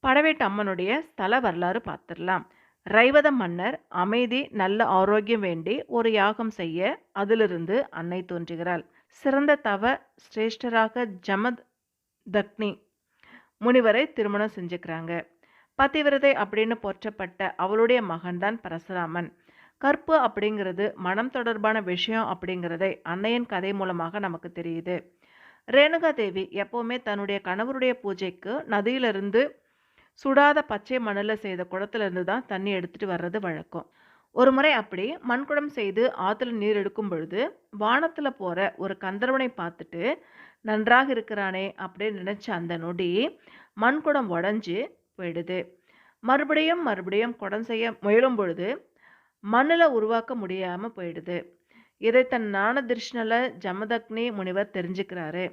படவேட்டு அம்மனுடைய ஸ்தல வரலாறு பார்த்துடலாம். ரைவத மன்னர் அமைதி, நல்ல ஆரோக்கியம் வேண்டி ஒரு யாகம் செய்ய அதிலிருந்து அன்னை தோன்றுகிறாள். சிறந்த தவ சிரேஷ்டராக ஜமதக்னி முனிவரை திருமணம் செஞ்சுக்கிறாங்க. பதிவிரதை அப்படின்னு போற்றப்பட்ட அவளுடைய மகன்தான் பரசுராமன். கற்பு அப்படிங்கிறது மனம் தொடர்பான விஷயம் அப்படிங்கிறதை அன்னையின் கதை மூலமாக நமக்கு தெரியுது. ரேணுகா தேவி எப்பவுமே தன்னுடைய கணவருடைய பூஜைக்கு நதியிலிருந்து சுடாத பச்சை மணலில் செய்த குடத்துலேருந்து தான் தண்ணி எடுத்துட்டு வர்றது வழக்கம். ஒரு முறை அப்படி மண்குடம் செய்து ஆற்றுல நீர் எடுக்கும் பொழுது வானத்தில் போகிற ஒரு கந்தர்வனை பார்த்துட்டு நன்றாக இருக்கிறானே அப்படின்னு நினச்ச அந்த நொடி மண்குடம் உடஞ்சி போயிடுது. மறுபடியும் மறுபடியும் குடம் செய்ய முயலும் பொழுது மண்ணில் உருவாக்க முடியாமல் போயிடுது. இதை தன் ஞான திருஷ்ணல ஜமதக்னி முனிவர் தெரிஞ்சுக்கிறாரு.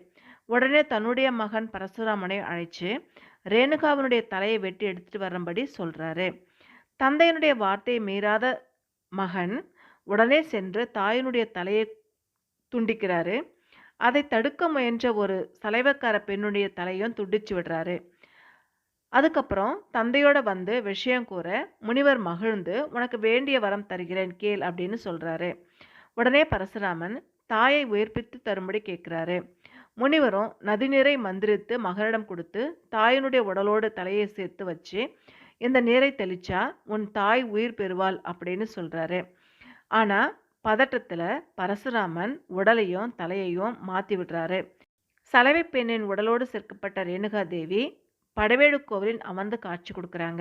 உடனே தன்னுடைய மகன் பரசுராமனை அழைச்சு ரேணுகாவினுடைய தலையை வெட்டி எடுத்துட்டு வரும்படி சொல்றாரு. தந்தையினுடைய வார்த்தையை மீறாத மகன் உடனே சென்று தாயினுடைய தலையை துண்டிக்கிறாரு. அதை தடுக்க முயன்ற ஒரு சலைவக்கார பெண்ணுடைய தலையும் துண்டிச்சு விடுறாரு. அதுக்கப்புறம் தந்தையோட வந்து விஷயம் கூற முனிவர் மகிழ்ந்து உனக்கு வேண்டிய வரம் தருகிறேன் கேள் அப்படின்னு சொல்றாரு. உடனே பரசுராமன் தாயை உயிர்ப்பித்து தரும்படி கேட்கிறாரு. முனிவரும் நதிநீரை மந்திரித்து மகனிடம் கொடுத்து தாயினுடைய உடலோடு தலையை சேர்த்து வச்சு இந்த நீரை தெளிச்சா உன் தாய் உயிர் பெறுவாள் அப்படின்னு சொல்றாரு. ஆனா பதட்டத்துல பரசுராமன் உடலையும் தலையையும் மாத்தி விடுறாரு. சலவை பெண்ணின் உடலோடு சேர்க்கப்பட்ட ரேணுகா தேவி படவேடு கோவிலின் அமர்ந்து காட்சி கொடுக்குறாங்க.